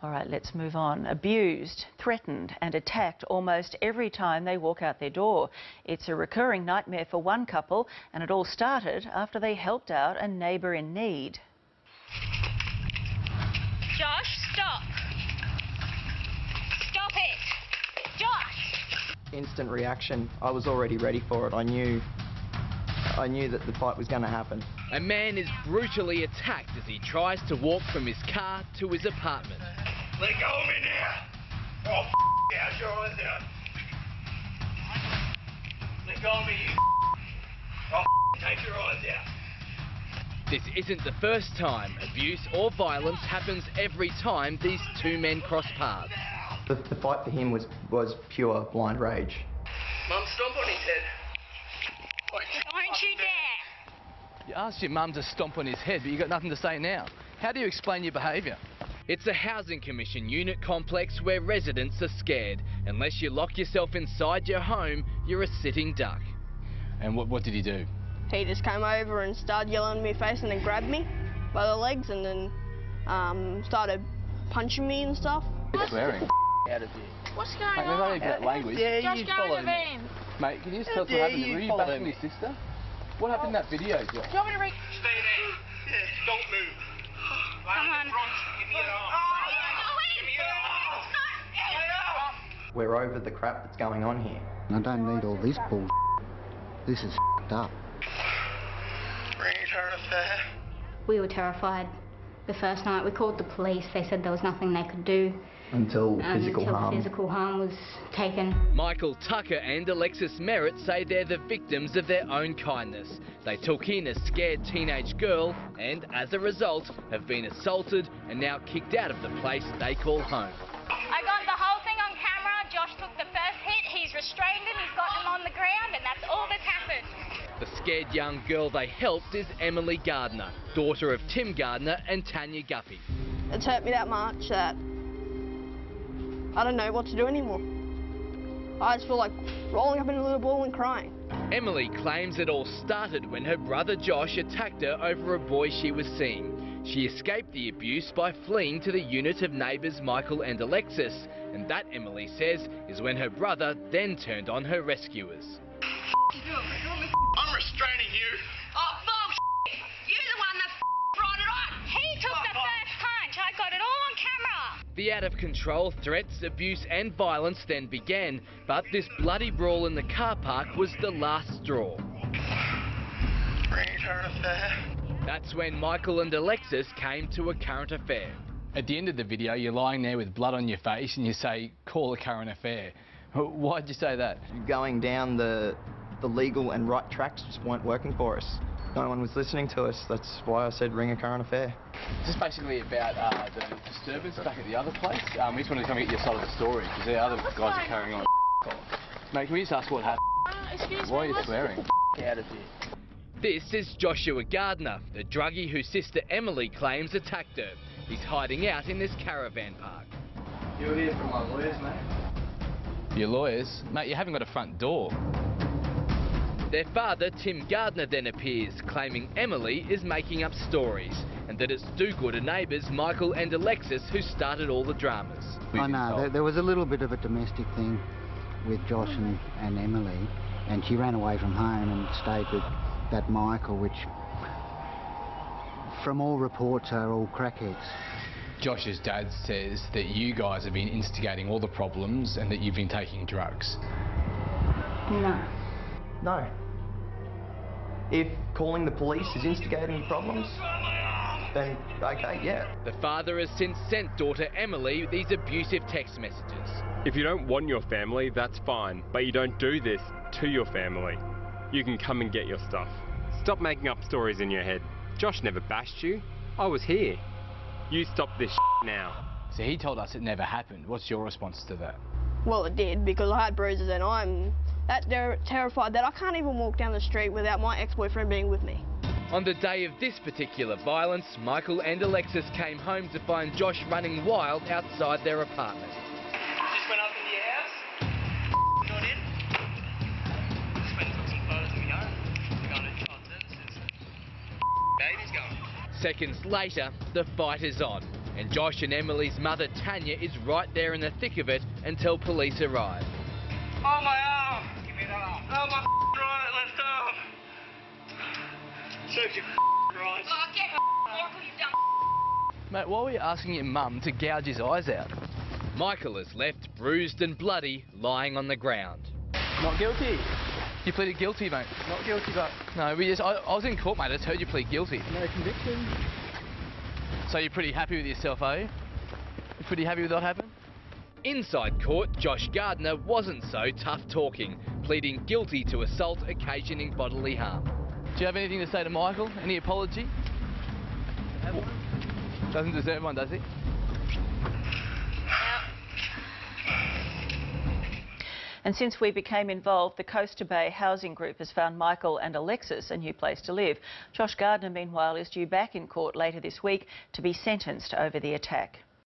All right, let's move on. Abused, threatened and attacked almost every time they walk out their door. It's a recurring nightmare for one couple, and it all started after they helped out a neighbour in need. Josh, stop. Stop it. Josh! Instant reaction. I was already ready for it. I knew that the fight was going to happen. A man is brutally attacked as he tries to walk from his car to his apartment. Let go of me now! Oh, yeah, your eyes out. Let go of me, you oh, take your eyes out. This isn't the first time abuse or violence happens every time these two men cross paths. The fight for him was pure blind rage. Mum, stomp on his head. Don't you dare! You asked your mum to stomp on his head, but you got nothing to say now. How do you explain your behaviour? It's a housing commission unit complex where residents are scared. Unless you lock yourself inside your home, you're a sitting duck. And what did he do? He just came over and started yelling in my face and then grabbed me by the legs and then started punching me and stuff. Swearing. Out of here. What's going Mate, we're not even that language. Josh, go in the van. Mate, can you just tell us what happened? Were you bashing your sister? What happened in that video, Josh? Do you want me to read? Stay there. Yeah, don't move. Come on. Give me your arm. Give me your arm. We're over the crap that's going on here. I don't need all this bull. This is up. Return affair. We were terrified the first night. We called the police. They said there was nothing they could do. Until physical harm was taken. Michael Tucker and Alexis Merritt say they're the victims of their own kindness. They took in a scared teenage girl and, as a result, have been assaulted and now kicked out of the place they call home. I got the whole thing on camera. Josh took the first hit. He's restrained him. He's got him on the ground, and that's all that's happened. The scared young girl they helped is Emily Gardner, daughter of Tim Gardner and Tanya Guppy. It's hurt me that much that I don't know what to do anymore. I just feel like rolling up in a little ball and crying. Emily claims it all started when her brother Josh attacked her over a boy she was seeing. She escaped the abuse by fleeing to the unit of neighbours Michael and Alexis, and that, Emily says, is when her brother then turned on her rescuers. I'm restraining you. Oh, bullshit! You're the one that brought it on. He took the first punch. I got it all on camera. The out-of-control threats, abuse and violence then began, but this bloody brawl in the car park was the last straw. Return affair. That's when Michael and Alexis came to a current affair. At the end of the video, you're lying there with blood on your face and you say, call a current affair. Why'd you say that? Going down the legal and right tracks just weren't working for us. No one was listening to us. That's why I said ring a current affair. This is basically about the disturbance back at the other place. We just wanted to come and get your side of the story because the other guys are carrying on. Mate, can we just ask what happened? Excuse Why are me. you swearing? Out of here. This is Joshua Gardner, the druggie whose sister Emily claims attacked her. He's hiding out in this caravan park. You're here from my lawyers, mate. Your lawyers? Mate, you haven't got a front door. Their father, Tim Gardner, then appears, claiming Emily is making up stories and that it's do-gooder neighbours Michael and Alexis who started all the dramas. I know, there was a little bit of a domestic thing with Josh and Emily, and she ran away from home and stayed with that Michael, which from all reports are all crackheads. Josh's dad says that you guys have been instigating all the problems and that you've been taking drugs. No. No. If calling the police is instigating the problems, then okay, yeah. The father has since sent daughter Emily these abusive text messages. If you don't want your family, that's fine, but you don't do this to your family. You can come and get your stuff. Stop making up stories in your head. Josh never bashed you. I was here. You stop this now. So he told us it never happened. What's your response to that? Well, it did, because I had bruises and I'm that terrified that I can't even walk down the street without my ex-boyfriend being with me. On the day of this particular violence, Michael and Alexis came home to find Josh running wild outside their apartment. Just went up in your house. Got in. Just went and took some photos of me home. Going to child services. Baby's going. Seconds later, the fight is on. And Josh and Emily's mother, Tanya, is right there in the thick of it until police arrive. Oh, my arm! Give me that arm. Oh, my right, left arm. Serves you right. Oh, get Michael, you dumb. Mate, why were you asking your mum to gouge his eyes out? Michael is left bruised and bloody, lying on the ground. Not guilty. You pleaded guilty, mate. Not guilty, but... No, I was in court, mate. I just heard you plead guilty. No conviction. So you're pretty happy with yourself, are you? You're pretty happy with what happened? Inside court, Josh Gardner wasn't so tough talking, pleading guilty to assault occasioning bodily harm. Do you have anything to say to Michael? Any apology? Doesn't deserve one, does he? And since we became involved, the Coaster Bay Housing Group has found Michael and Alexis a new place to live. Josh Gardner, meanwhile, is due back in court later this week to be sentenced over the attack.